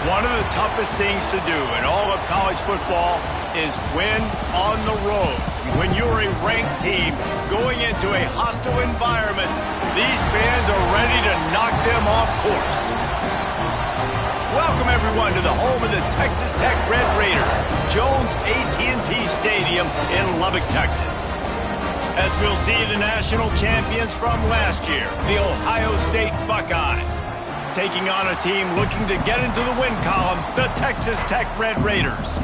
One of the toughest things to do in all of college football is win on the road. When you're a ranked team going into a hostile environment, these fans are ready to knock them off course. Welcome, everyone, to the home of the Texas Tech Red Raiders, Jones AT&T Stadium in Lubbock, Texas. As we'll see the national champions from last year, the Ohio State Buckeyes, taking on a team looking to get into the win column, the Texas Tech Red Raiders.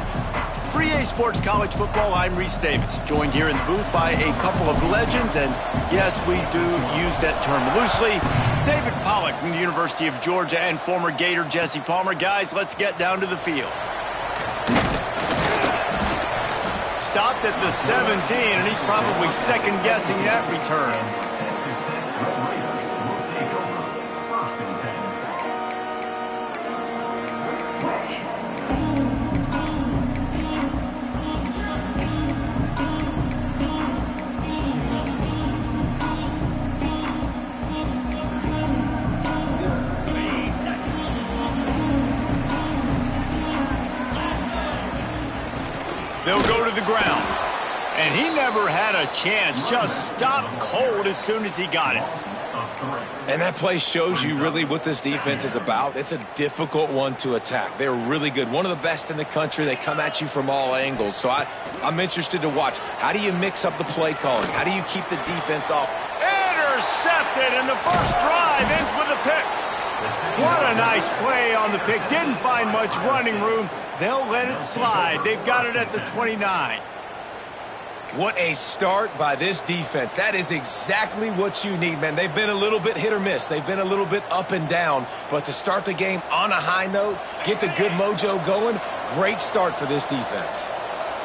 For EA Sports College Football, I'm Reese Davis, joined here in the booth by a couple of legends, and yes, we do use that term loosely. David Pollack from the University of Georgia and former Gator Jesse Palmer. Guys, let's get down to the field. Stopped at the 17, and he's probably second-guessing that return. They'll go to the ground. And he never had a chance. Just stopped cold as soon as he got it. And that play shows you really what this defense is about. It's a difficult one to attack. They're really good. One of the best in the country. They come at you from all angles. So I'm interested to watch. How do you mix up the play calling? How do you keep the defense off? Intercepted, and the first drive ends with a pick. What a nice play on the pick. Didn't find much running room. They'll let it slide. They've got it at the 29. What a start by this defense. That is exactly what you need, man. They've been a little bit hit or miss. They've been a little bit up and down. But to start the game on a high note, get the good mojo going, great start for this defense.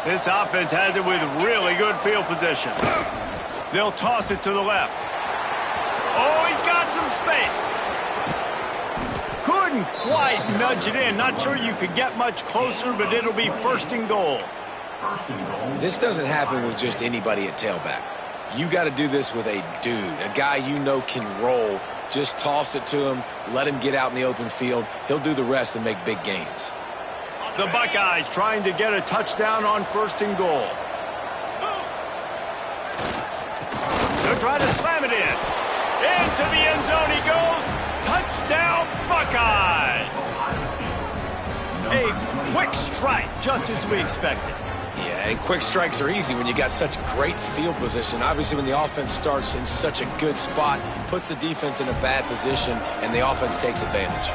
This offense has it with really good field position. They'll toss it to the left. Oh, he's got some space. Couldn't quite nudge it in. Not sure you could get much closer, but it'll be first and goal. This doesn't happen with just anybody at tailback. You got to do this with a dude, a guy you know can roll. Just toss it to him, let him get out in the open field. He'll do the rest and make big gains. The Buckeyes trying to get a touchdown on first and goal. They'll try to slam it in. Into the end zone he goes. Touchdown, Buckeyes! A quick strike, just as we expected. Yeah, and quick strikes are easy when you got such great field position. Obviously, when the offense starts in such a good spot, puts the defense in a bad position, and the offense takes advantage.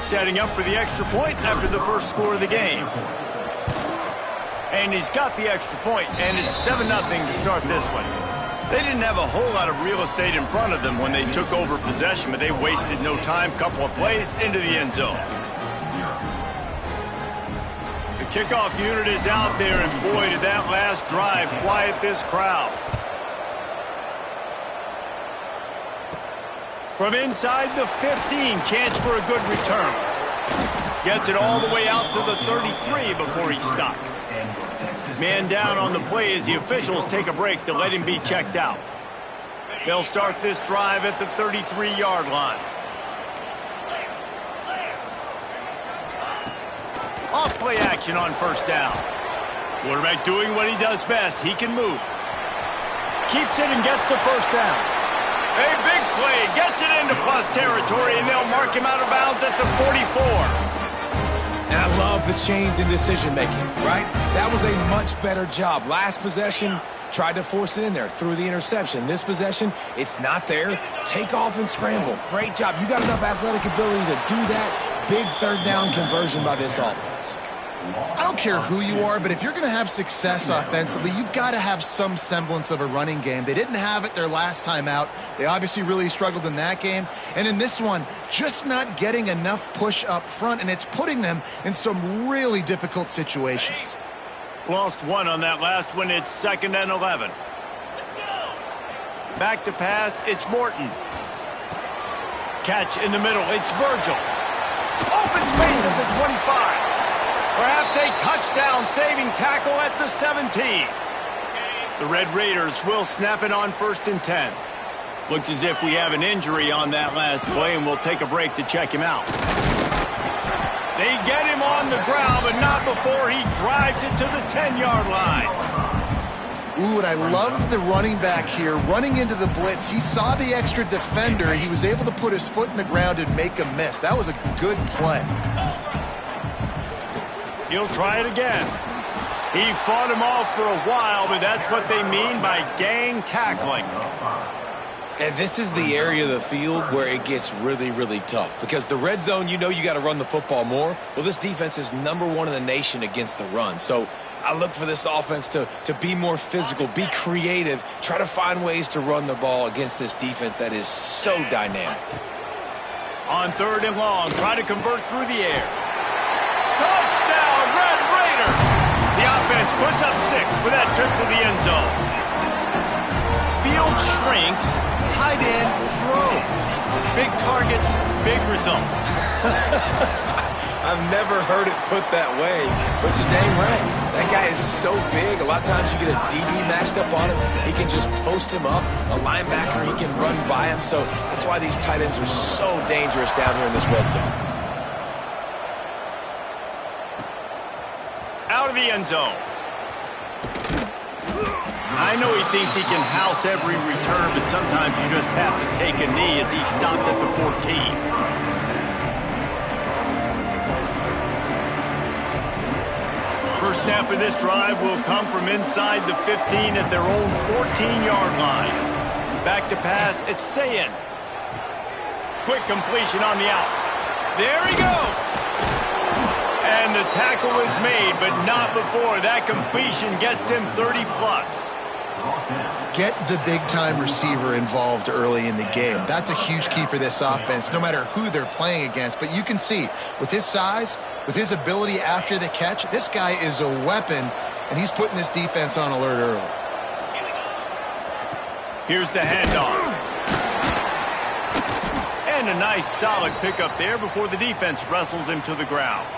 Setting up for the extra point after the first score of the game. And he's got the extra point, and it's 7-0 to start this one. They didn't have a whole lot of real estate in front of them when they took over possession, but they wasted no time. Couple of plays into the end zone. The kickoff unit is out there, and boy, did that last drive quiet this crowd. From inside the 15, chance for a good return. Gets it all the way out to the 33 before he stopped. Man down on the play as the officials take a break to let him be checked out. They'll start this drive at the 33-yard line. Off play action on first down. Quarterback doing what he does best. He can move. Keeps it and gets the first down. A big play. Gets it into plus territory, and they'll mark him out of bounds at the 44. And I love the change in decision-making, right? That was a much better job. Last possession, tried to force it in there, threw the interception. This possession, it's not there. Take off and scramble. Great job. You got enough athletic ability to do that. Big third down conversion by this offense. I don't care who you are, but if you're going to have success offensively, you've got to have some semblance of a running game. They didn't have it their last time out. They obviously really struggled in that game. And in this one, just not getting enough push up front, and it's putting them in some really difficult situations. Lost one on that last one. It's 2nd and 11. Back to pass. It's Morton. Catch in the middle. It's Virgil. Open space at the 25. Perhaps a touchdown-saving tackle at the 17. The Red Raiders will snap it on 1st and 10. Looks as if we have an injury on that last play, and we'll take a break to check him out. They get him on the ground, but not before he drives it to the 10-yard line. Ooh, and I love the running back here. Running into the blitz, he saw the extra defender. He was able to put his foot in the ground and make a miss. That was a good play. He'll try it again. He fought him off for a while, but that's what they mean by gang tackling. And this is the area of the field where it gets really, really tough. Because the red zone, you know you got to run the football more. Well, this defense is #1 in the nation against the run. So I look for this offense to be more physical, be creative, try to find ways to run the ball against this defense that is so dynamic. On 3rd and long, try to convert through the air. Touchdown, Red Raiders! The offense puts up 6 with that trip to the end zone. Field shrinks, tight end grows. Big targets, big results. I've never heard it put that way, but you're dang right. That guy is so big. A lot of times you get a DB matched up on him. He can just post him up. A linebacker, he can run by him. So that's why these tight ends are so dangerous down here in this red zone. Out of the end zone. I know he thinks he can house every return, but sometimes you just have to take a knee as he stopped at the 14. First snap of this drive will come from inside the 15 at their own 14-yard line. Back to pass, it's Sayin. Quick completion on the out. There he goes. And the tackle is made, but not before that completion gets them 30+. Get the big-time receiver involved early in the game. That's a huge key for this offense, no matter who they're playing against. But you can see, with his size, with his ability after the catch, this guy is a weapon, and he's putting this defense on alert early. Here's the handoff. And a nice, solid pickup there before the defense wrestles him to the ground.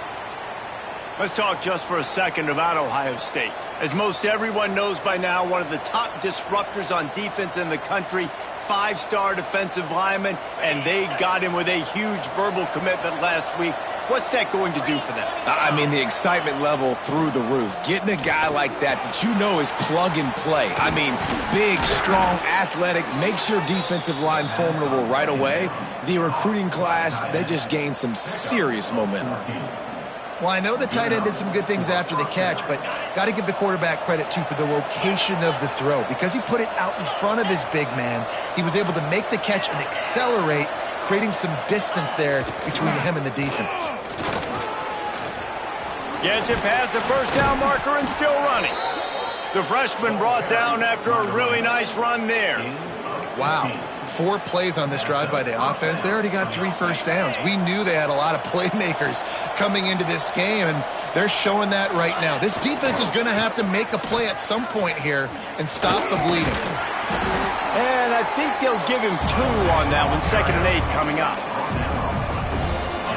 Let's talk just for a second about Ohio State. As most everyone knows by now, one of the top disruptors on defense in the country, 5-star defensive lineman, and they got him with a huge verbal commitment last week. What's that going to do for them? I mean, the excitement level through the roof. Getting a guy like that you know is plug and play. I mean, big, strong, athletic, makes your defensive line formidable right away. The recruiting class, they just gained some serious momentum. Well, I know the tight end did some good things after the catch, but got to give the quarterback credit, too, for the location of the throw. Because he put it out in front of his big man, he was able to make the catch and accelerate, creating some distance there between him and the defense. Gets it past the first down marker and still running. The freshman brought down after a really nice run there. Wow. 4 plays on this drive by the offense. They already got 3 first downs. We knew they had a lot of playmakers coming into this game, and they're showing that right now. This defense is going to have to make a play at some point here and stop the bleeding. And I think they'll give him 2 on that one. 2nd and 8 coming up.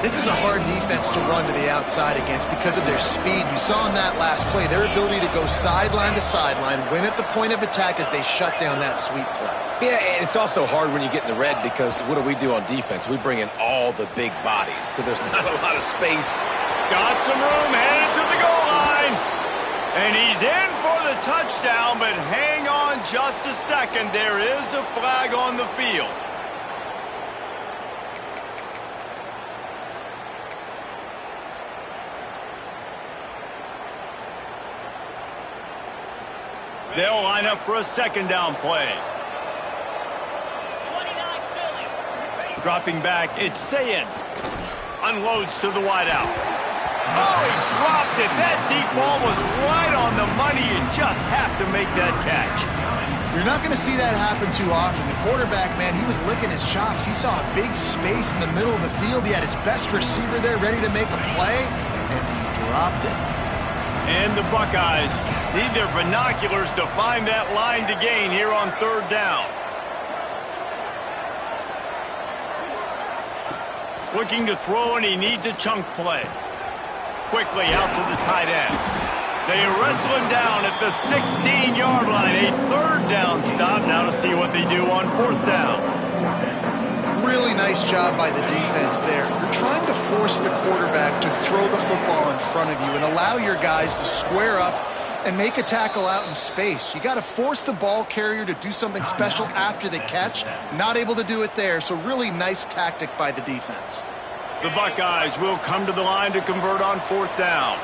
This is a hard defense to run to the outside against because of their speed. You saw in that last play their ability to go sideline to sideline, win at the point of attack as they shut down that sweep play. Yeah, and it's also hard when you get in the red because what do we do on defense? We bring in all the big bodies, so there's not a lot of space. Got some room, headed to the goal line. And he's in for the touchdown, but hang on just a second. There is a flag on the field. They'll line up for a 2nd down play. Dropping back, it's Sayin. Unloads to the wideout. Oh, he dropped it. That deep ball was right on the money. You just have to make that catch. You're not going to see that happen too often. The quarterback, man, he was licking his chops. He saw a big space in the middle of the field. He had his best receiver there ready to make a play, and he dropped it. And the Buckeyes need their binoculars to find that line to gain here on 3rd down. Looking to throw, and he needs a chunk play. Quickly out to the tight end. They wrestle him down at the 16-yard line. A 3rd down stop. Now to see what they do on 4th down. Really nice job by the defense there. You're trying to force the quarterback to throw the football in front of you and allow your guys to square up and make a tackle out in space. You got to force the ball carrier to do something special after the catch. Not able to do it there, so really nice tactic by the defense. The Buckeyes will come to the line to convert on 4th down.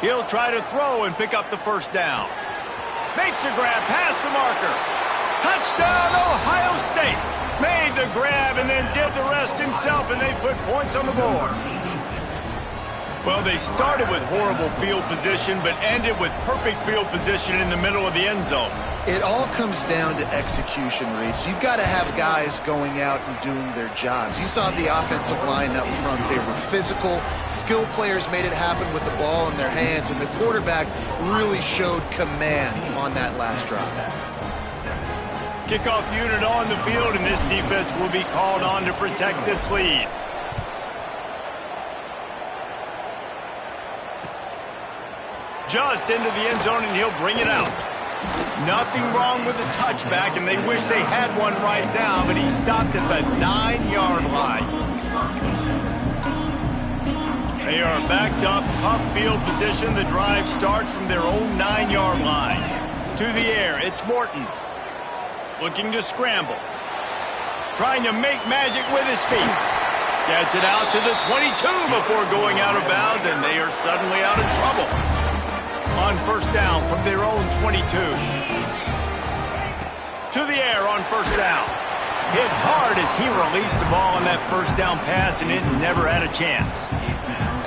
He'll try to throw and pick up the 1st down. Makes the grab past the marker. Touchdown, Ohio State. Made the grab and then did the rest himself, and they put points on the board. Well, they started with horrible field position, but ended with perfect field position in the middle of the end zone. It all comes down to execution, Reese. You've got to have guys going out and doing their jobs. You saw the offensive line up front. They were physical. Skill players made it happen with the ball in their hands, and the quarterback really showed command on that last drive. Kickoff unit on the field, and this defense will be called on to protect this lead. Just into the end zone, and he'll bring it out. Nothing wrong with the touchback, and they wish they had one right now, but he stopped at the 9-yard line. They are backed up, tough field position. The drive starts from their own 9-yard line. To the air, it's Morton. Looking to scramble. Trying to make magic with his feet. Gets it out to the 22 before going out of bounds, and they are suddenly out of trouble. On 1st down from their own 22. To the air on 1st down. Hit hard as he released the ball on that 1st down pass, and it never had a chance.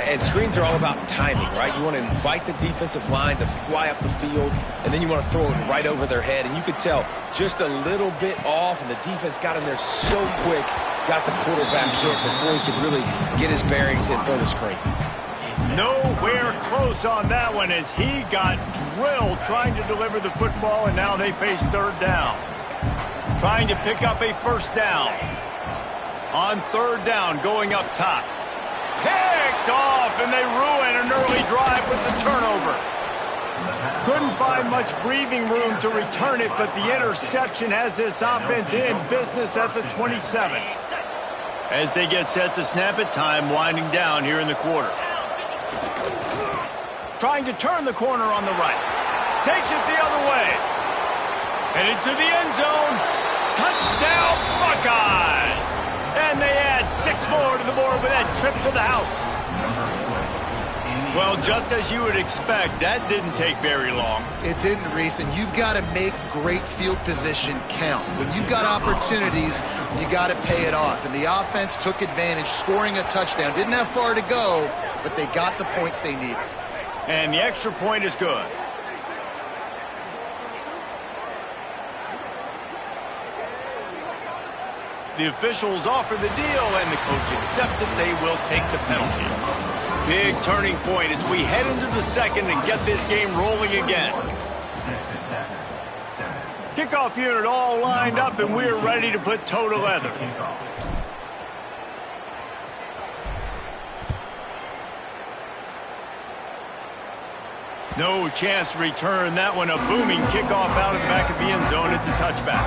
And screens are all about timing, right? You want to invite the defensive line to fly up the field, and then you want to throw it right over their head. And you could tell just a little bit off, and the defense got in there so quick, got the quarterback hit before he could really get his bearings and throw the screen. Nowhere close on that one as he got drilled trying to deliver the football, and now they face 3rd down. Trying to pick up a 1st down. On 3rd down, going up top. Picked off, and they ruin an early drive with the turnover. Couldn't find much breathing room to return it, but the interception has this offense in business at the 27. As they get set to snap it, time winding down here in the quarter. Trying to turn the corner on the right. Takes it the other way. Headed to the end zone. Touchdown, Buckeyes! And they add 6 more to the board with that trip to the house. Well, just as you would expect, that didn't take very long. It didn't, Reese, and you've got to make great field position count. When you've got opportunities, you got to pay it off. And the offense took advantage, scoring a touchdown. Didn't have far to go, but they got the points they needed. And the extra point is good. The officials offer the deal, and the coach accepts it. They will take the penalty. Big turning point as we head into the 2nd and get this game rolling again. Kickoff unit all lined up, and we're ready to put toe to leather. No chance to return that one. A booming kickoff out of the back of the end zone. It's a touchback.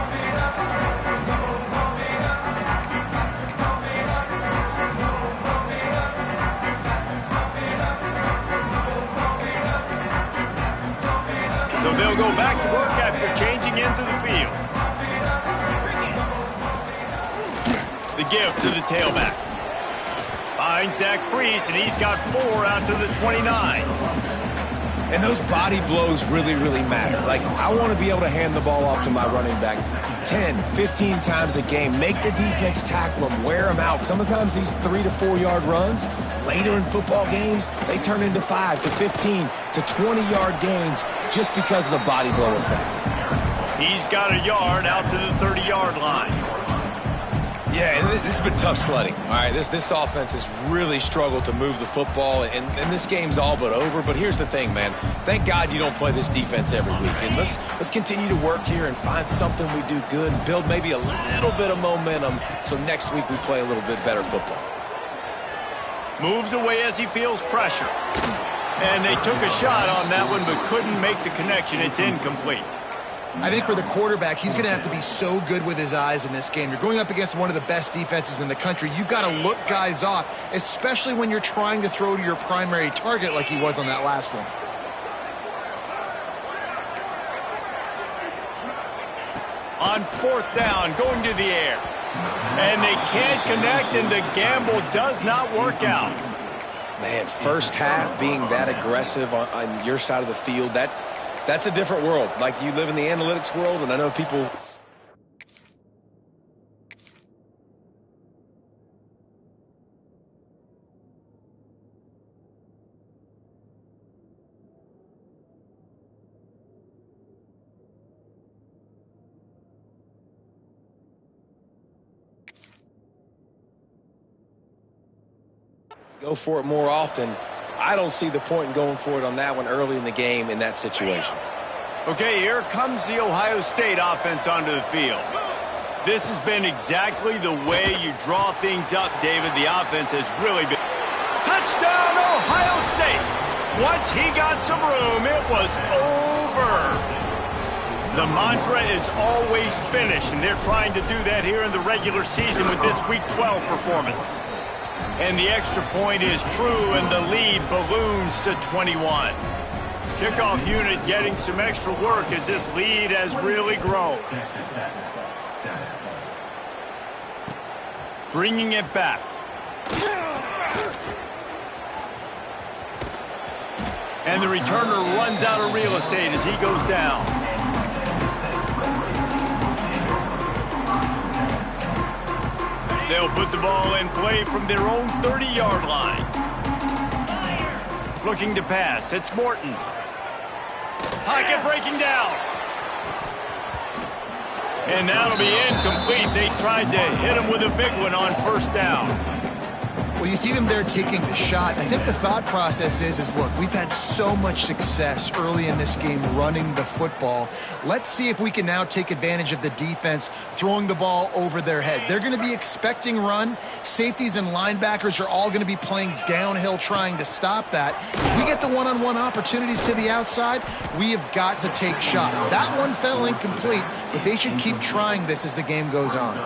So they'll go back to work after changing into the field. The give to the tailback. Finds Zach Priest, and he's got 4 out to the 29. And those body blows really, really matter. Like, I want to be able to hand the ball off to my running back 10, 15 times a game. Make the defense tackle them, wear them out. Sometimes these 3 to 4 yard runs, later in football games, they turn into 5 to 15 to 20-yard gains just because of the body blow effect. He's got a yard out to the 30-yard line. Yeah, this has been tough sledding. All right, this offense has really struggled to move the football, and this game's all but over. But here's the thing, man. Thank God you don't play this defense every week. And let's continue to work here and find something we do good and build maybe a little bit of momentum so next week we play a little bit better football. Moves away as he feels pressure. And they took a shot on that one but couldn't make the connection. It's incomplete. I think for the quarterback, he's going to have to be so good with his eyes in this game. You're going up against one of the best defenses in the country. You've got to look guys off, especially when you're trying to throw to your primary target like he was on that last one. On 4th down, going to the air. And they can't connect, and the gamble does not work out. Man, first half being that aggressive on your side of the field, that's a different world. Like, you live in the analytics world, and I know people... go for it more often. I don't see the point in going for it on that one early in the game in that situation. Okay, here comes the Ohio State offense onto the field. This has been exactly the way you draw things up, David. The offense has really been... Touchdown, Ohio State! Once he got some room, it was over. The mantra is always finish, and they're trying to do that here in the regular season with this Week 12 performance. And the extra point is true, and the lead balloons to 21. Kickoff unit getting some extra work as this lead has really grown. Bringing it back. And the returner runs out of real estate as he goes down. They'll put the ball in play from their own 30-yard line. Looking to pass. It's Morton. Pocket breaking down. And that'll be incomplete. They tried to hit him with a big one on 1st down. Well, you see them there taking the shot. I think the thought process is look, we've had so much success early in this game running the football. Let's see if we can now take advantage of the defense throwing the ball over their heads. They're going to be expecting run. Safeties and linebackers are all going to be playing downhill trying to stop that. If we get the one-on-one opportunities to the outside, we have got to take shots. That one fell incomplete, but they should keep trying this as the game goes on.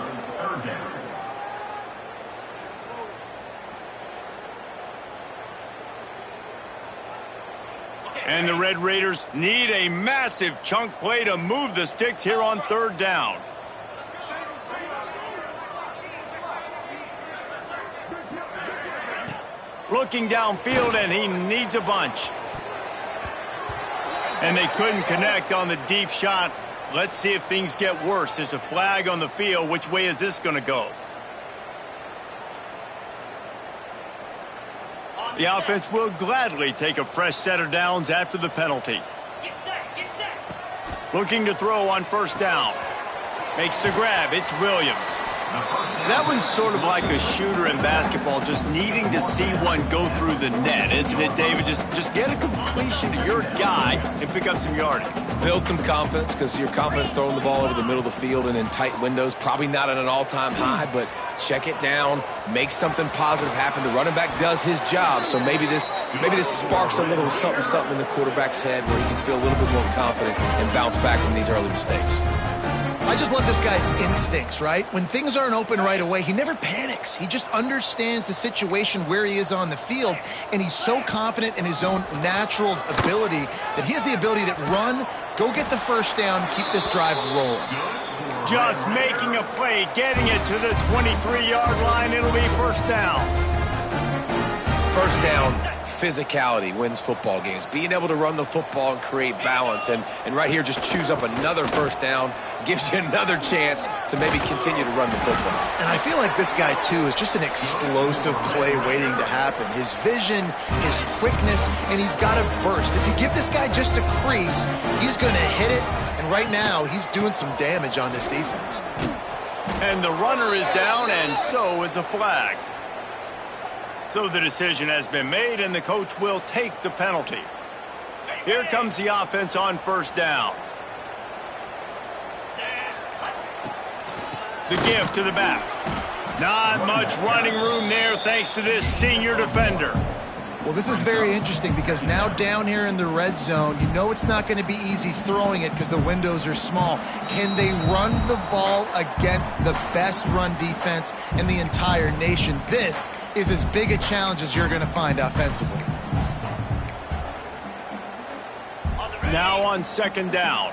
And the Red Raiders need a massive chunk play to move the sticks here on 3rd down. Looking downfield, and he needs a bunch. And they couldn't connect on the deep shot. Let's see if things get worse. There's a flag on the field. Which way is this going to go? The offense will gladly take a fresh set of downs after the penalty. Looking to throw on 1st down. Makes the grab. It's Williams. That one's sort of like a shooter in basketball, just needing to see one go through the net, isn't it, David? Just get a completion to your guy and pick up some yardage. Build some confidence, because your confidence throwing the ball over the middle of the field and in tight windows, probably not at an all-time high, but check it down, make something positive happen. The running back does his job, so maybe this sparks a little something in the quarterback's head where he can feel a little bit more confident and bounce back from these early mistakes. I just love this guy's instincts, right? When things aren't open right away, he never panics. He just understands the situation where he is on the field, and he's so confident in his own natural ability that he has the ability to run, go get the 1st down, keep this drive rolling. Just making a play, getting it to the 23-yard line. It'll be 1st down. 1st down, physicality wins football games. Being able to run the football and create balance, and right here just choose up another 1st down, gives you another chance to maybe continue to run the football. And I feel like this guy, too, is just an explosive play waiting to happen. His vision, his quickness, and he's got a burst. If you give this guy just a crease, he's going to hit it, and right now he's doing some damage on this defense. And the runner is down, and so is a flag. So the decision has been made, and the coach will take the penalty. Here comes the offense on 1st down. The give to the back. Not much running room there thanks to this senior defender. Well, this is very interesting because now down here in the red zone, you know it's not going to be easy throwing it because the windows are small. Can they run the ball against the best run defense in the entire nation? This is as big a challenge as you're going to find offensively. Now on second down.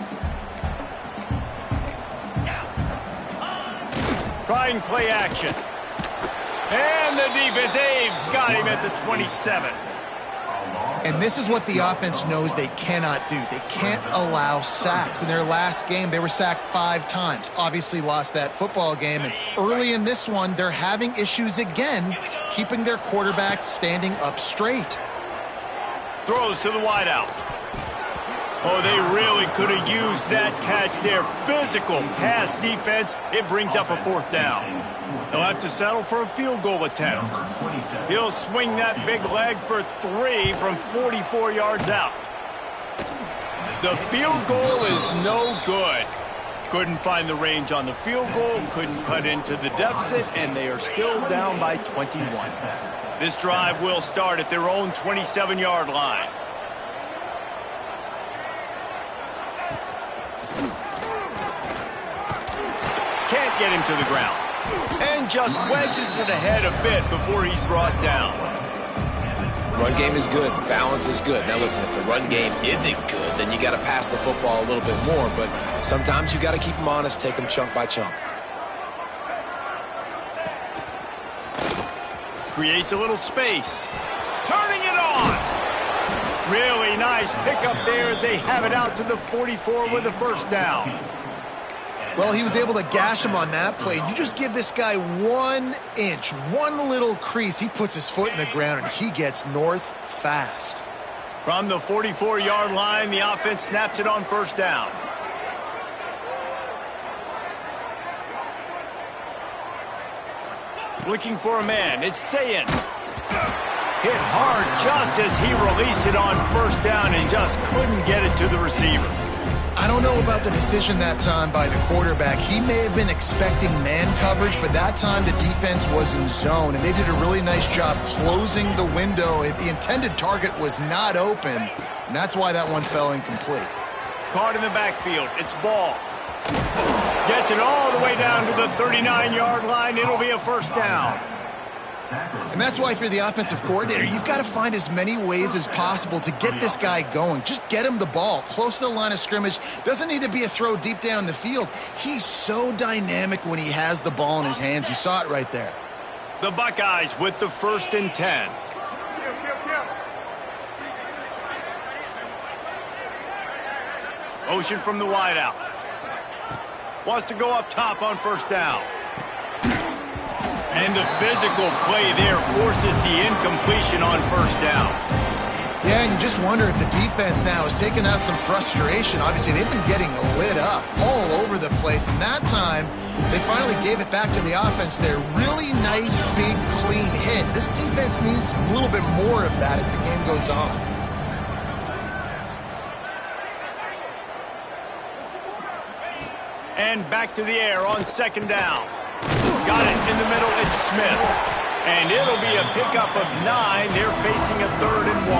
Trying play action. And the defense, they've got him at the 27. And this is what the offense knows they cannot do. They can't allow sacks. In their last game, they were sacked 5 times. Obviously lost that football game. And early in this one, they're having issues again, keeping their quarterback standing up straight. Throws to the wideout. Oh, they really could have used that catch there. Physical pass defense. It brings up a 4th down. They'll have to settle for a field goal attempt. He'll swing that big leg for 3 from 44 yards out. The field goal is no good. Couldn't find the range on the field goal, couldn't cut into the deficit, and they are still down by 21. This drive will start at their own 27-yard line. Can't get him to the ground. And just wedges it ahead a bit before he's brought down. Run game is good. Balance is good. Now listen, if the run game isn't good, then you got to pass the football a little bit more. But sometimes you got to keep them honest, take them chunk by chunk. Creates a little space. Turning it on. Really nice pickup there as they have it out to the 44 with a 1st down. Well, he was able to gash him on that play. You just give this guy 1 inch, one little crease. He puts his foot in the ground, and he gets north fast. From the 44-yard line, the offense snaps it on 1st down. Looking for a man. It's Sayin. Hit hard just as he released it on 1st down and just couldn't get it to the receiver. I don't know about the decision that time by the quarterback. He may have been expecting man coverage, but that time the defense was in zone, and they did a really nice job closing the window. The intended target was not open, and that's why that one fell incomplete. Caught in the backfield. It's Ball. Gets it all the way down to the 39-yard line. It'll be a 1st down. And that's why, if you're the offensive coordinator, you've got to find as many ways as possible to get this guy going. Just get him the ball close to the line of scrimmage. Doesn't need to be a throw deep down the field. He's so dynamic when he has the ball in his hands. You saw it right there. The Buckeyes with the 1st and 10. Motion from the wideout. Wants to go up top on 1st down. And the physical play there forces the incompletion on 1st down. Yeah, and you just wonder if the defense now is taking out some frustration. Obviously, they've been getting lit up all over the place. And that time, they finally gave it back to the offense there. Really nice, big, clean hit. This defense needs a little bit more of that as the game goes on. And back to the air on 2nd down. Got it in the middle. It's Smith. And it'll be a pickup of 9. They're facing a 3rd and 1.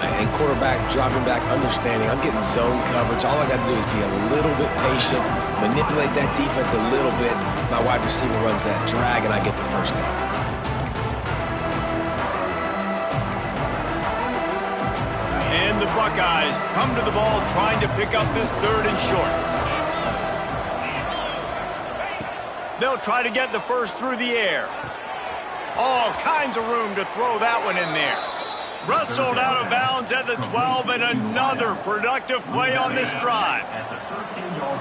And quarterback dropping back, understanding I'm getting zone coverage. All I got to do is be a little bit patient, manipulate that defense a little bit. My wide receiver runs that drag, and I get the 1st down. And the Buckeyes come to the ball trying to pick up this 3rd and short. They'll try to get the 1st through the air. All kinds of room to throw that one in there. Wrestled out of bounds at the 12, and another productive play on this drive.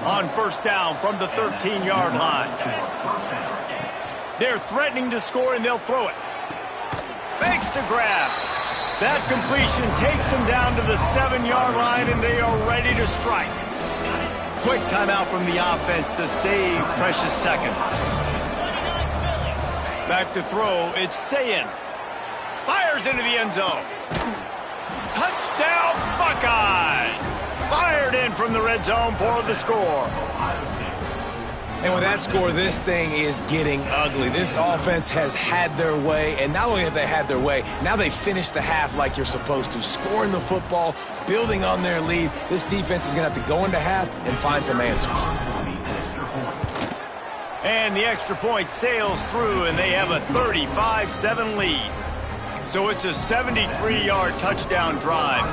On 1st down from the 13-yard line. They're threatening to score, and they'll throw it. Fakes to grab. That completion takes them down to the 7-yard line, and they are ready to strike. Quick timeout from the offense to save precious seconds. Back to throw, it's Sayin. Fires into the end zone. Touchdown, Buckeyes! Fired in from the red zone for the score. And with that score, this thing is getting ugly. This offense has had their way, and not only have they had their way, now they finished the half like you're supposed to, scoring the football, building on their lead. This defense is going to have to go into half and find some answers. And the extra point sails through, and they have a 35-7 lead. So it's a 73-yard touchdown drive,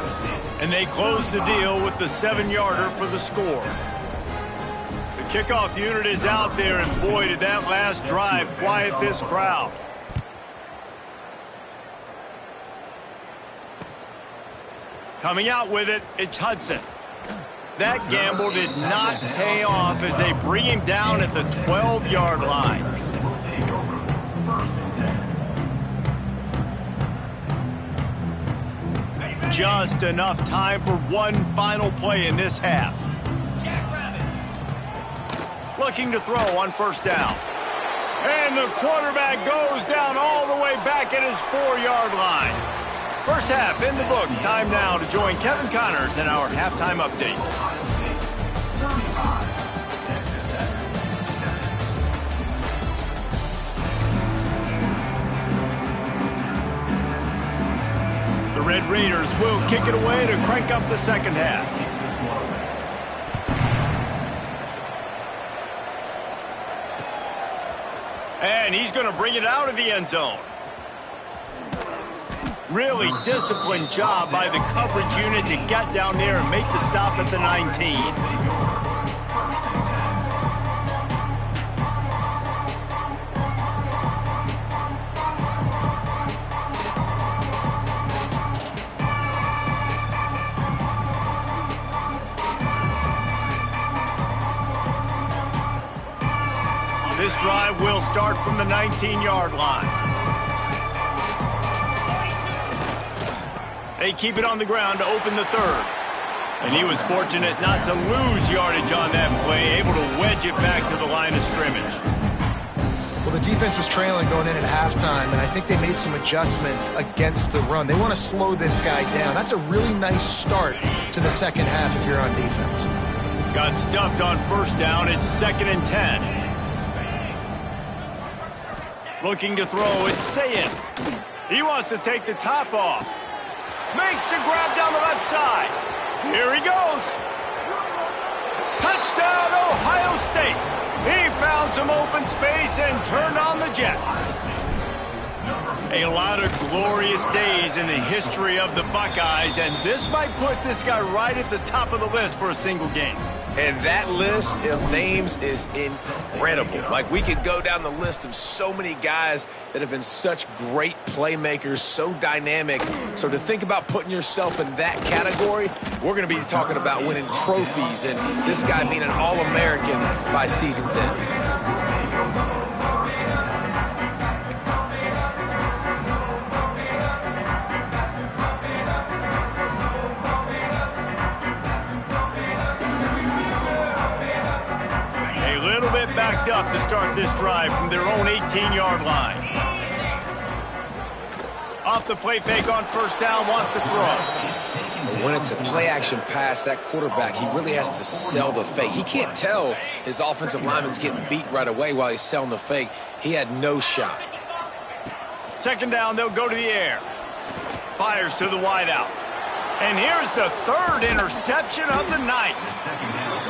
and they close the deal with the 7-yarder for the score. Kickoff unit is out there, and boy, did that last drive quiet this crowd. Coming out with it, it's Hudson. That gamble did not pay off as they bring him down at the 12-yard line. Just enough time for one final play in this half. Looking to throw on first down. And the quarterback goes down all the way back at his 4-yard line. First half in the books. Time now to join Kevin Connors in our halftime update. The Red Raiders will kick it away to crank up the second half. And he's going to bring it out of the end zone. Really disciplined job by the coverage unit to get down there and make the stop at the 19. This drive will start from the 19-yard line. They keep it on the ground to open the third. And he was fortunate not to lose yardage on that play, able to wedge it back to the line of scrimmage. Well, the defense was trailing going in at halftime, and I think they made some adjustments against the run. They want to slow this guy down. That's a really nice start to the second half if you're on defense. Got stuffed on first down. It's 2nd and 10. Looking to throw, it's Sayin. He wants to take the top off. Makes the grab down the left side. Here he goes. Touchdown, Ohio State. He found some open space and turned on the Jets. A lot of glorious days in the history of the Buckeyes, and this might put this guy right at the top of the list for a single game. And that list of names is incredible. Like, we could go down the list of so many guys that have been such great playmakers, so dynamic. So to think about putting yourself in that category, we're going to be talking about winning trophies and this guy being an All-American by season's end. Backed up to start this drive from their own 18-yard line. Off the play fake on first down, wants to throw. When it's a play-action pass, that quarterback, he really has to sell the fake. He can't tell his offensive lineman's getting beat right away while he's selling the fake. He had no shot. Second down, they'll go to the air. Fires to the wideout. And here's the third interception of the night.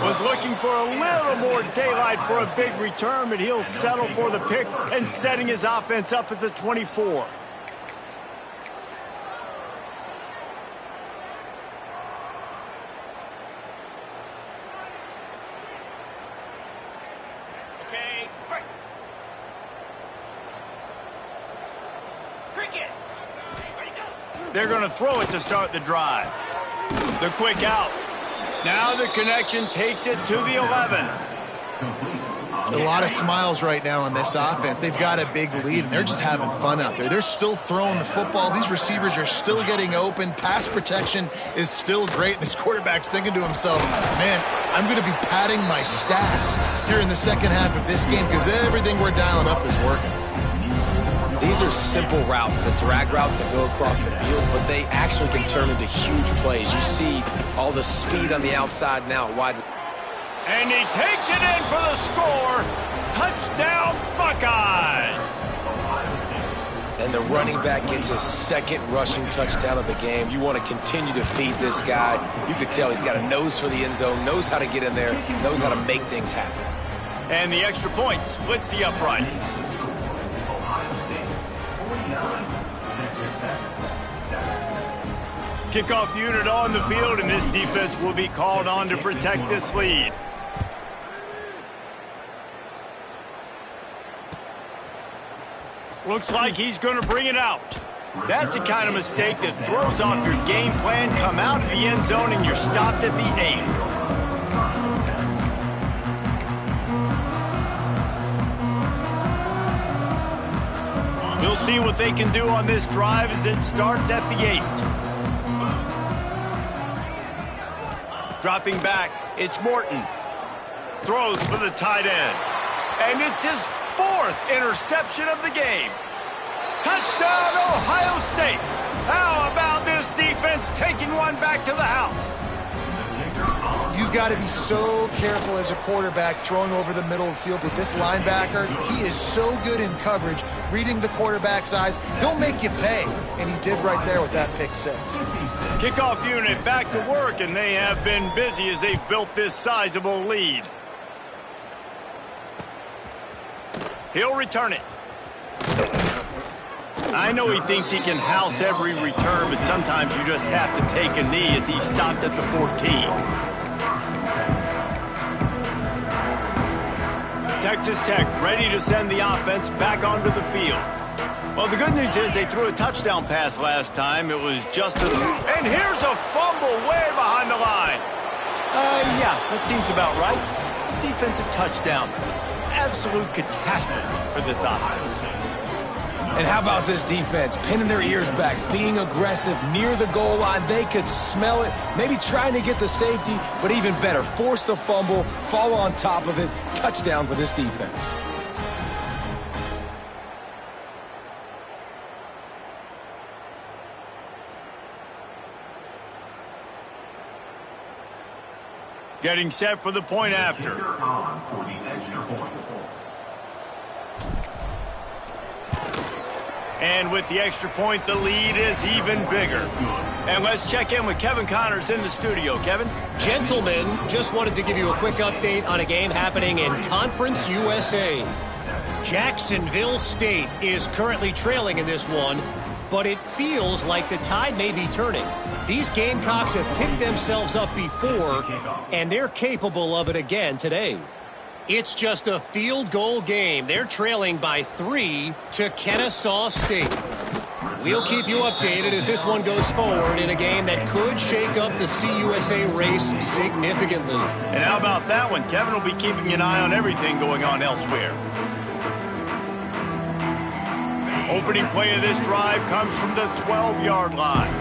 Was looking for a little more daylight for a big return, but he'll settle for the pick and setting his offense up at the 24. Okay. Cricket. They're going to throw it to start the drive. The quick out. Now the connection takes it to the 11. A lot of smiles right now on this offense. They've got a big lead, and they're just having fun out there. They're still throwing the football. These receivers are still getting open. Pass protection is still great. This quarterback's thinking to himself, man, I'm going to be padding my stats here in the second half of this game because everything we're dialing up is working. These are simple routes, the drag routes that go across the field, but they actually can turn into huge plays. You see all the speed on the outside now at wide. And he takes it in for the score. Touchdown, Buckeyes! And the running back gets his second rushing touchdown of the game. You want to continue to feed this guy. You could tell he's got a nose for the end zone, knows how to get in there, knows how to make things happen. And the extra point splits the uprights. Kickoff unit on the field, and this defense will be called on to protect this lead. Looks like he's going to bring it out. That's the kind of mistake that throws off your game plan. Come out of the end zone and you're stopped at the 8. We'll see what they can do on this drive as it starts at the 8. Dropping back, it's Morton. Throws for the tight end. And it's his 4th interception of the game. Touchdown, Ohio State. How about this defense taking one back to the house? You've got to be so careful as a quarterback throwing over the middle of the field with this linebacker. He is so good in coverage, reading the quarterback's eyes. He'll make you pay, and he did right there with that pick 6. Kickoff unit back to work, and they have been busy as they've built this sizable lead. He'll return it. I know he thinks he can house every return, but sometimes you just have to take a knee as he stopped at the 14. Texas Tech ready to send the offense back onto the field. Well, the good news is they threw a touchdown pass last time. It was just a... And here's a fumble way behind the line. Yeah, that seems about right. Defensive touchdown. Absolute catastrophe for this offense. And how about this defense? Pinning their ears back, being aggressive near the goal line. They could smell it, maybe trying to get the safety, but even better, force the fumble, fall on top of it. Touchdown for this defense. Getting set for the point after. And with the extra point, the lead is even bigger. And let's check in with Kevin Connors in the studio. Kevin? Gentlemen, just wanted to give you a quick update on a game happening in Conference USA. Jacksonville State is currently trailing in this one, but it feels like the tide may be turning. These Gamecocks have picked themselves up before, and they're capable of it again today. It's just a field goal game. They're trailing by 3 to Kennesaw State. We'll keep you updated as this one goes forward in a game that could shake up the CUSA race significantly. And how about that one? Kevin will be keeping an eye on everything going on elsewhere. Opening play of this drive comes from the 12-yard line.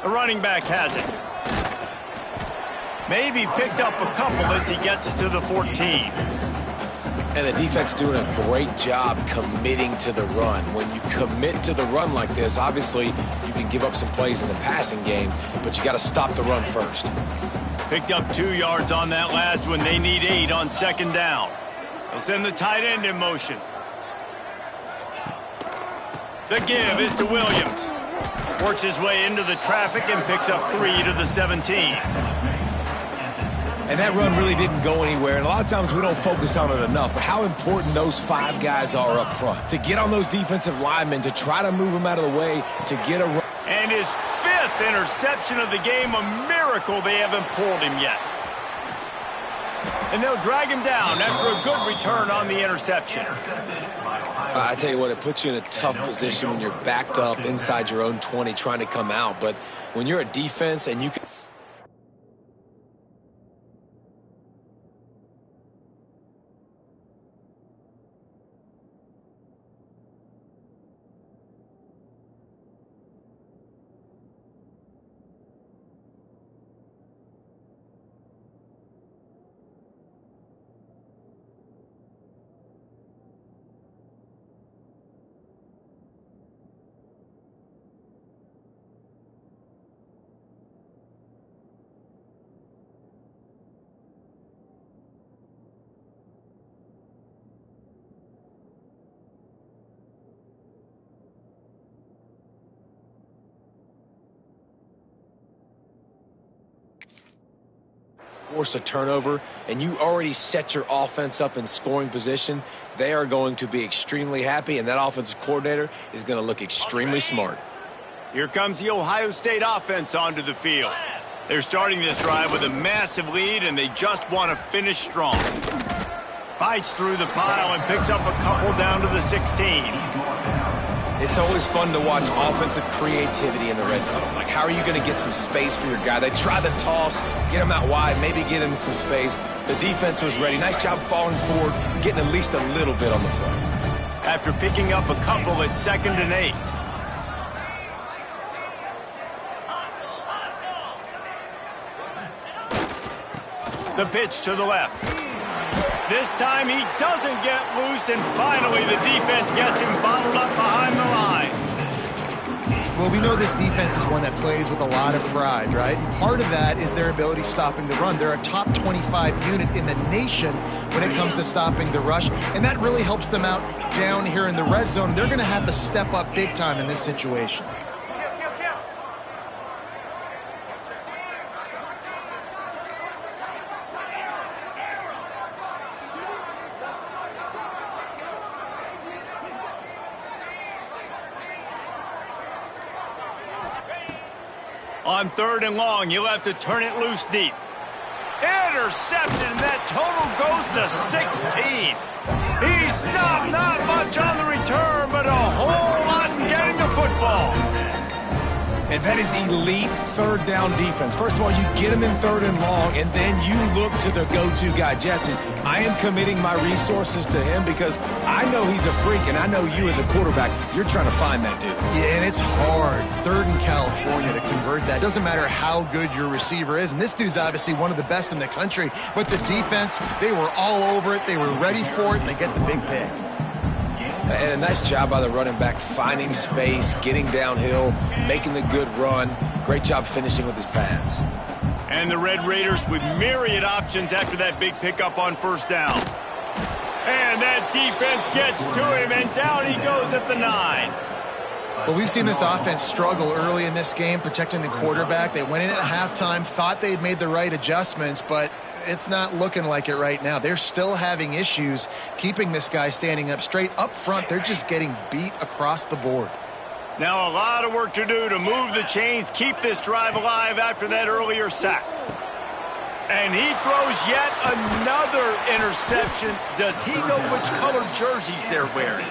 The running back has it. Maybe picked up a couple as he gets it to the 14. And the defense doing a great job committing to the run. When you commit to the run like this, obviously you can give up some plays in the passing game, but you got to stop the run first. Picked up 2 yards on that last one. They need 8 on second down. They'll send the tight end in motion. The give is to Williams. Works his way into the traffic and picks up 3 to the 17. And that run really didn't go anywhere, and a lot of times we don't focus on it enough, but how important those 5 guys are up front. To get on those defensive linemen, to try to move them out of the way, to get a run. And his 5th interception of the game, a miracle they haven't pulled him yet. And they'll drag him down after a good return on the interception. I tell you what, it puts you in a tough position when you're backed up inside your own 20 trying to come out, but when you're a defense and you can... force a turnover and you already set your offense up in scoring position, they are going to be extremely happy, and that offensive coordinator is going to look extremely smart. Here comes the Ohio State offense onto the field. They're starting this drive with a massive lead, and they just want to finish strong. Fights through the pile and picks up a couple down to the 16. It's always fun to watch offensive creativity in the red zone. Like, how are you going to get some space for your guy? They try the toss, get him out wide, maybe get him some space. The defense was ready. Nice job falling forward, getting at least a little bit on the play. After picking up a couple at 2nd and 8. The pitch to the left. This time he doesn't get loose, and finally the defense gets him bottled up behind the line. Well, we know this defense is one that plays with a lot of pride, right? And part of that is their ability stopping the run. They're a top 25 unit in the nation when it comes to stopping the rush, and that really helps them out down here in the red zone. They're going to have to step up big time in this situation. On 3rd and long, you'll have to turn it loose deep. Intercepted, and that total goes to 16. He stopped not much on the return, but a whole lot in getting the football. And that is elite 3rd down defense. First of all, you get him in 3rd and long, and then you look to the go-to guy, Jesse. I am committing my resources to him because I know he's a freak, and I know you as a quarterback, you're trying to find that dude. Yeah, and it's hard, 3rd in California, to convert that. Doesn't matter how good your receiver is, and this dude's obviously one of the best in the country, but the defense, they were all over it, they were ready for it, and they get the big pick. And a nice job by the running back, finding space, getting downhill, making the good run. Great job finishing with his pads. And the Red Raiders with myriad options after that big pickup on 1st down. And that defense gets to him, and down he goes at the 9. Well, we've seen this offense struggle early in this game, protecting the quarterback. They went in at halftime, thought they'd made the right adjustments, but it's not looking like it right now. They're still having issues keeping this guy standing up straight. Up front, they're just getting beat across the board. Now a lot of work to do to move the chains, keep this drive alive after that earlier sack. And he throws yet another interception. Does he know which color jerseys they're wearing?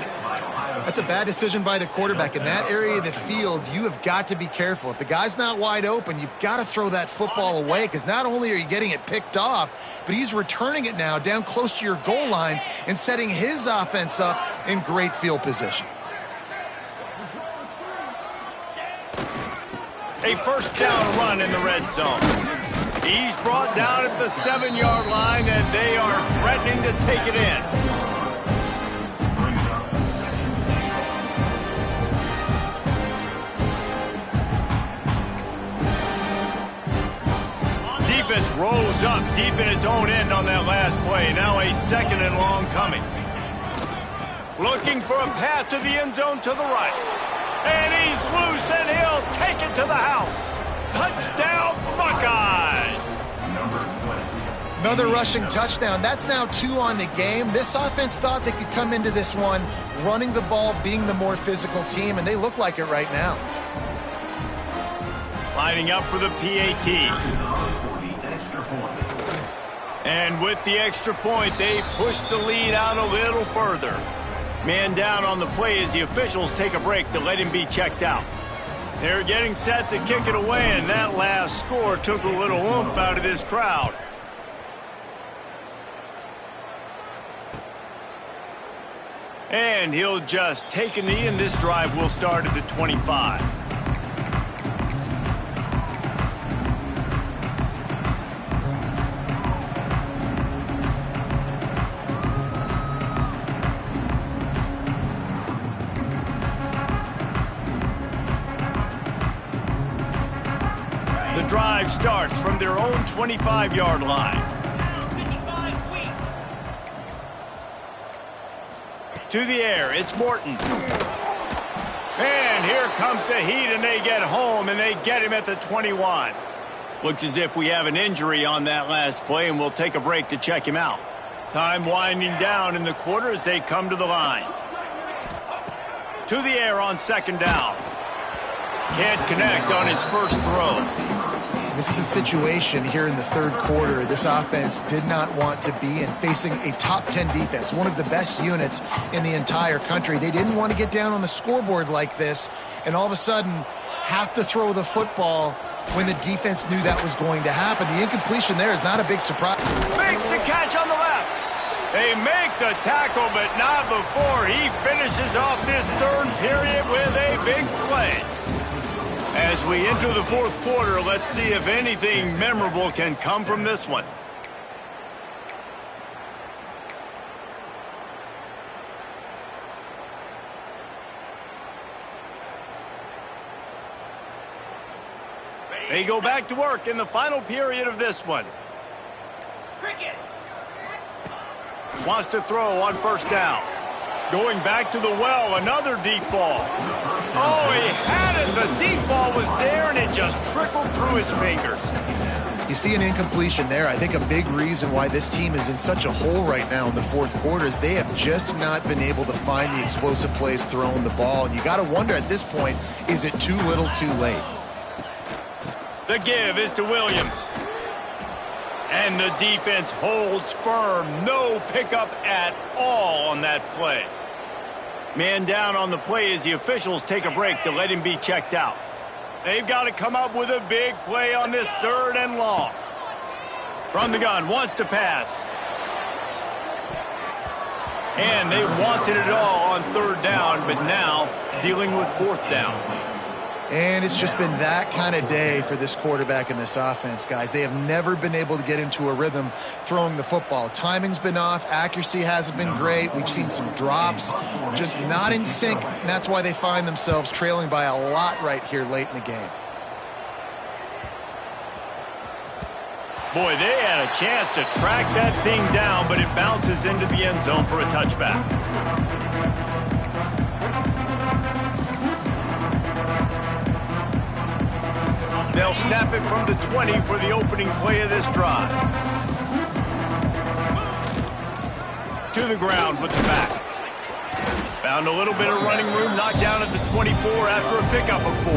That's a bad decision by the quarterback. In that area of the field, you have got to be careful. If the guy's not wide open, you've got to throw that football away, because not only are you getting it picked off, but he's returning it now down close to your goal line and setting his offense up in great field position. A 1st down run in the red zone. He's brought down at the 7-yard line, and they are threatening to take it in. Defense rolls up deep in its own end on that last play. Now a 2nd and long coming. Looking for a path to the end zone to the right. And he's loose, and he'll take it to the house. Touchdown, Buckeyes! Another rushing touchdown. That's now 2 on the game. This offense thought they could come into this one running the ball, being the more physical team, and they look like it right now. Lining up for the PAT. And with the extra point, they push the lead out a little further. Man down on the play as the officials take a break to let him be checked out. They're getting set to kick it away, and that last score took a little oomph out of this crowd. And he'll just take a knee, and this drive will start at the 25. The drive starts from their own 25-yard line. To the air, it's Morton. And here comes the heat, and they get home, and they get him at the 21. Looks as if we have an injury on that last play, and we'll take a break to check him out. Time winding down in the quarter as they come to the line. To the air on second down. Can't connect on his first throw. This is a situation here in the third quarter this offense did not want to be in, facing a top 10 defense, one of the best units in the entire country. They didn't want to get down on the scoreboard like this and all of a sudden have to throw the football when the defense knew that was going to happen. The incompletion there is not a big surprise. Makes the catch on the left. They make the tackle, but not before he finishes off this third period with a big play. As we enter the fourth quarter, let's see if anything memorable can come from this one. They go back to work in the final period of this one. Cricket. Wants to throw on first down. Going back to the well, another deep ball. Oh, he had it. The deep ball was there, and it just trickled through his fingers. You see an incompletion there. I think a big reason why this team is in such a hole right now in the fourth quarter is they have just not been able to find the explosive plays throwing the ball. And you got to wonder at this point, is it too little too late? The give is to Williams. And the defense holds firm. No pickup at all on that play. Man down on the play as the officials take a break to let him be checked out. They've got to come up with a big play on this third and long. From the gun, wants to pass. And they wanted it all on third down, but now dealing with fourth down. And it's just been that kind of day for this quarterback and this offense, guys. They have never been able to get into a rhythm throwing the football. Timing's been off. Accuracy hasn't been great. We've seen some drops, just not in sync. And that's why they find themselves trailing by a lot right here late in the game. Boy, they had a chance to track that thing down, but it bounces into the end zone for a touchback. They'll snap it from the 20 for the opening play of this drive. To the ground with the back. Found a little bit of running room, knocked down at the 24 after a pickup of 4.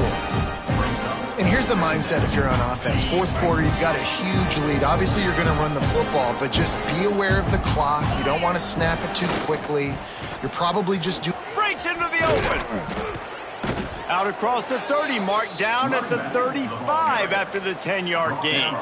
And here's the mindset if you're on offense. Fourth quarter, you've got a huge lead. Obviously, you're going to run the football, but just be aware of the clock. You don't want to snap it too quickly. You're probably just breaks into the open. Out across the 30 mark, down at the 35 after the 10-yard gain.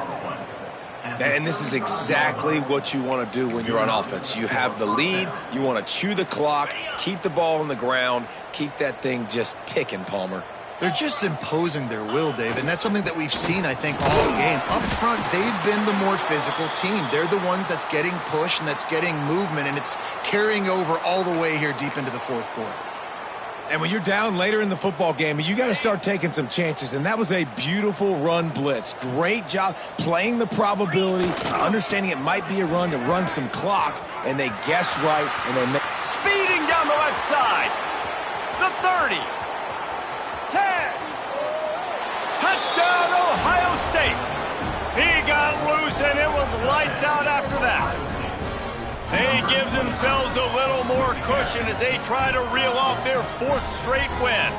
And this is exactly what you want to do when you're on offense. You have the lead. You want to chew the clock, keep the ball on the ground, keep that thing just ticking, Palmer. They're just imposing their will, Dave, and that's something that we've seen, I think, all game. Up front, they've been the more physical team. They're the ones that's getting pushed and that's getting movement, and it's carrying over all the way here deep into the fourth quarter. And when you're down later in the football game, you got to start taking some chances, and that was a beautiful run blitz. Great job playing the probability, understanding it might be a run to run some clock, and they guessed right, and they speeding down the left side. The 30. 10. Touchdown, Ohio State. He got loose, and it was lights out after that. They give themselves a little more cushion as they try to reel off their 4th straight win.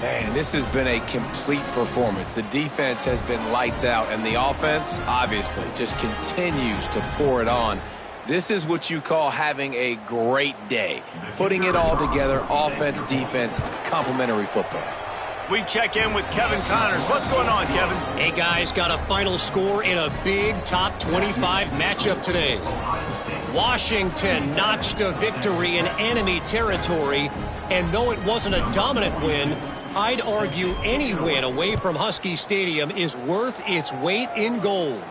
Man, this has been a complete performance. The defense has been lights out, and the offense, obviously, just continues to pour it on. This is what you call having a great day. Putting it all together, offense, defense, complementary football. We check in with Kevin Connors. What's going on, Kevin? Hey, guys, got a final score in a big top 25 matchup today. Washington notched a victory in enemy territory, and though it wasn't a dominant win, I'd argue any win away from Husky Stadium is worth its weight in gold.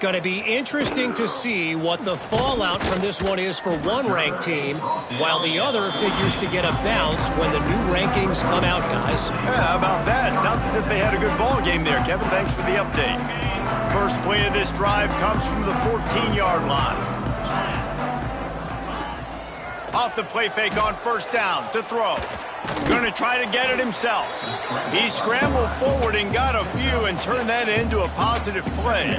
Going to be interesting to see what the fallout from this one is for one ranked team, while the other figures to get a bounce when the new rankings come out, guys. Yeah, how about that? Sounds as if they had a good ball game there, Kevin. Thanks for the update. First play of this drive comes from the 14-yard line. Off the play fake on first down to throw. Going to try to get it himself. He scrambled forward and got a few and turned that into a positive play.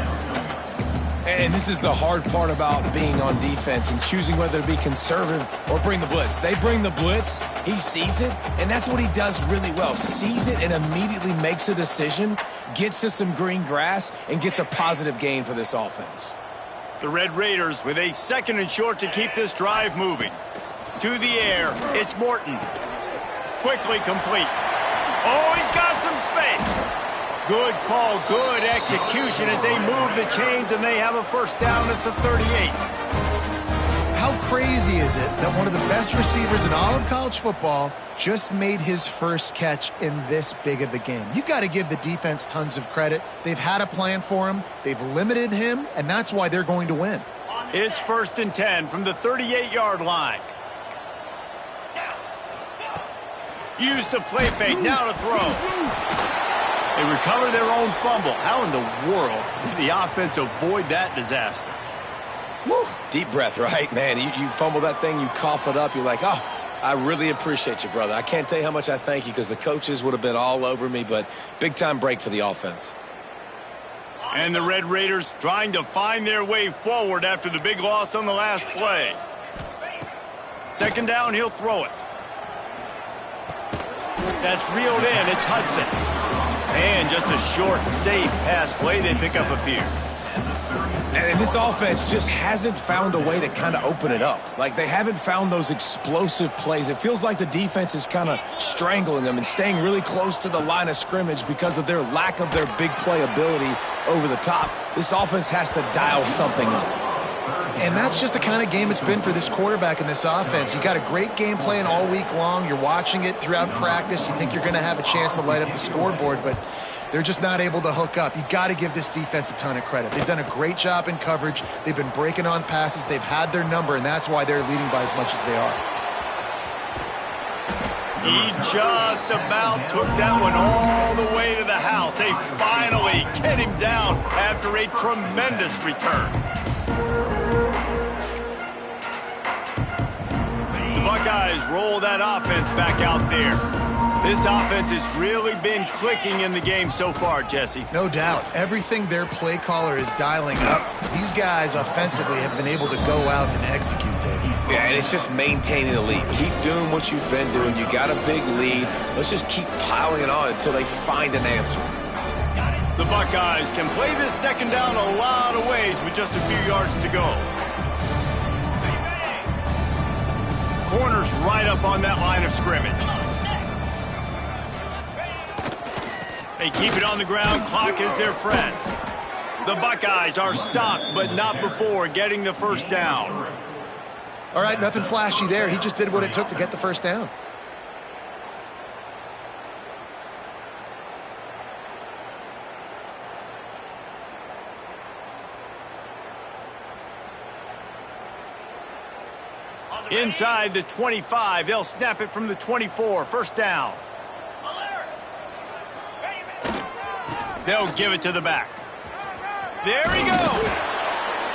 And this is the hard part about being on defense and choosing whether to be conservative or bring the blitz. They bring the blitz, he sees it, and that's what he does really well. Sees it and immediately makes a decision, gets to some green grass, and gets a positive gain for this offense. The Red Raiders with a 2nd and short to keep this drive moving. To the air, it's Morton. Quickly complete. Oh, he's got some space. Good call, good execution as they move the chains and they have a first down at the 38. How crazy is it that one of the best receivers in all of college football just made his first catch in this big of a game? You've got to give the defense tons of credit. They've had a plan for him. They've limited him, and that's why they're going to win. It's 1st and 10 from the 38-yard line. Use the play fake, now to throw. They recover their own fumble. How in the world did the offense avoid that disaster? Woo. Deep breath, right? Man, you fumble that thing, you cough it up, you're like, oh, I really appreciate you, brother. I can't tell you how much I thank you because the coaches would have been all over me, but big-time break for the offense. And the Red Raiders trying to find their way forward after the big loss on the last play. 2nd down, he'll throw it. That's reeled in. It's Hudson. And just a short, safe pass play. They pick up a few. And this offense just hasn't found a way to kind of open it up. Like, they haven't found those explosive plays. It feels like the defense is kind of strangling them and staying really close to the line of scrimmage because of their lack of their big play ability over the top. This offense has to dial something up. And that's just the kind of game it's been for this quarterback in this offense. You got a great game plan all week long. You're watching it throughout practice. You think you're going to have a chance to light up the scoreboard, but they're just not able to hook up. You got to give this defense a ton of credit. They've done a great job in coverage. They've been breaking on passes. They've had their number, and that's why they're leading by as much as they are. He just about took that one all the way to the house. They finally get him down after a tremendous return. The Buckeyes roll that offense back out there. This offense has really been clicking in the game so far, Jesse. No doubt. Everything their play caller is dialing up, these guys offensively have been able to go out and execute, David. Yeah, and it's just maintaining the lead. Keep doing what you've been doing. You got a big lead. Let's just keep piling it on until they find an answer. The Buckeyes can play this 2nd down a lot of ways with just a few yards to go. Corners right up on that line of scrimmage. They keep it on the ground. Clock is their friend. The Buckeyes are stopped, but not before getting the first down. All right, nothing flashy there. He just did what it took to get the first down. Inside the 25, they'll snap it from the 24. First down. They'll give it to the back. There he goes.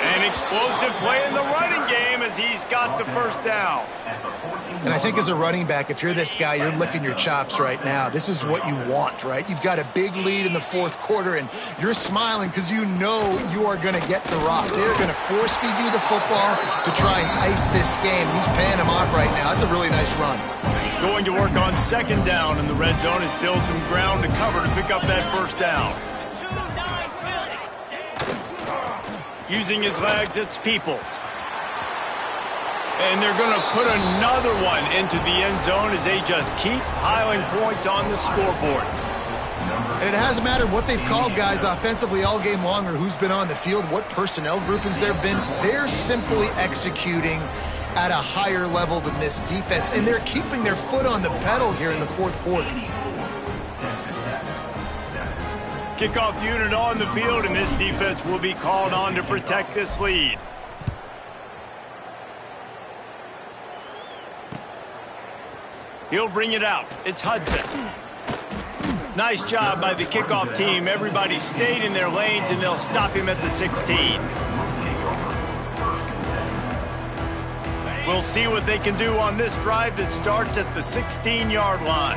An explosive play in the running game as he's got the first down. And I think as a running back, if you're this guy, you're licking your chops right now. This is what you want, right? You've got a big lead in the 4th quarter, and you're smiling because you know you are going to get the rock. They're going to force feed you the football to try and ice this game. He's paying him off right now. That's a really nice run. Going to work on 2nd down in the red zone is still some ground to cover to pick up that first down. Using his legs, it's Peoples. And they're going to put another one into the end zone as they just keep piling points on the scoreboard. And it hasn't mattered what they've called guys offensively all game long or who's been on the field, what personnel groupings there have been. They're simply executing at a higher level than this defense, and they're keeping their foot on the pedal here in the 4th quarter. Kickoff unit on the field, and this defense will be called on to protect this lead. He'll bring it out. It's Hudson. Nice job by the kickoff team. Everybody stayed in their lanes, and they'll stop him at the 16. We'll see what they can do on this drive that starts at the 16-yard line.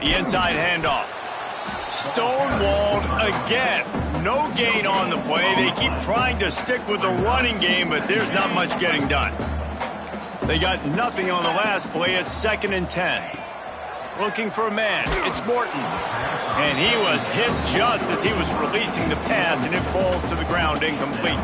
The inside handoff. Stonewalled again. No gain on the play. They keep trying to stick with the running game, but there's not much getting done. They got nothing on the last play. It's 2nd and 10. Looking for a man. It's Morton. And he was hit just as he was releasing the pass, and it falls to the ground incomplete.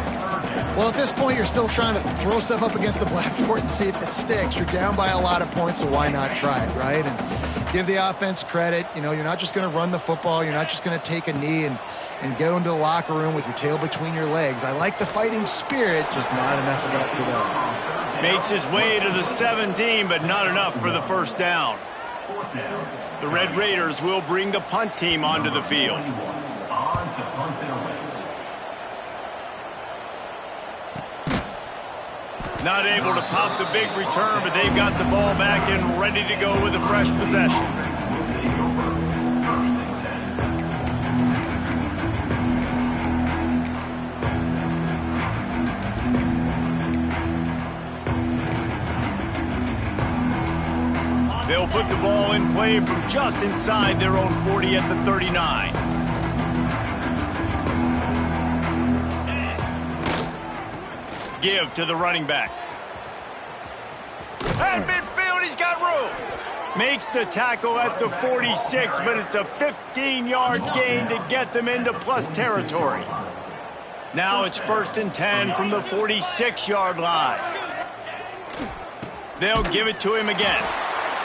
Well, at this point, you're still trying to throw stuff up against the blackboard and see if it sticks. You're down by a lot of points, so why not try it, right? And give the offense credit. You know, you're not just going to run the football. You're not just going to take a knee and go into the locker room with your tail between your legs. I like the fighting spirit, just not enough of that today. Makes his way to the 17, but not enough for the first down. The Red Raiders will bring the punt team onto the field. Not able to pop the big return, but they've got the ball back and ready to go with a fresh possession. They'll put the ball in play from just inside their own 40 at the 39. Give to the running back. At midfield, he's got room. Makes the tackle at the 46, but it's a 15-yard gain to get them into plus territory. Now it's 1st and 10 from the 46-yard line. They'll give it to him again.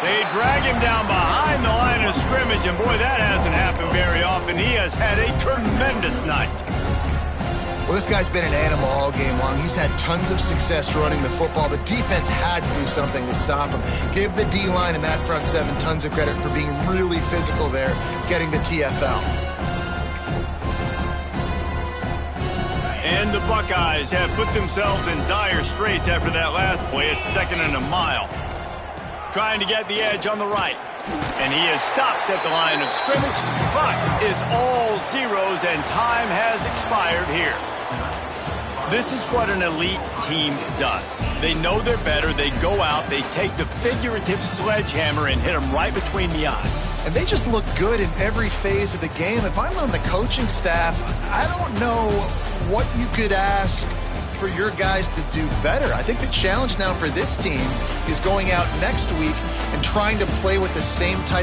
They drag him down behind the line of scrimmage, and boy, that hasn't happened very often. He has had a tremendous night. Well, this guy's been an animal all game long. He's had tons of success running the football. The defense had to do something to stop him. Give the D-line and that front seven tons of credit for being really physical there, getting the TFL. And the Buckeyes have put themselves in dire straits after that last play. It's 2nd and a mile. Trying to get the edge on the right. And he is stopped at the line of scrimmage. Clock is all zeros, and time has expired here. This is what an elite team does. They know they're better. They go out. They take the figurative sledgehammer and hit them right between the eyes. And they just look good in every phase of the game. If I'm on the coaching staff, I don't know what you could ask for your guys to do better. I think the challenge now for this team is going out next week and trying to play with the same type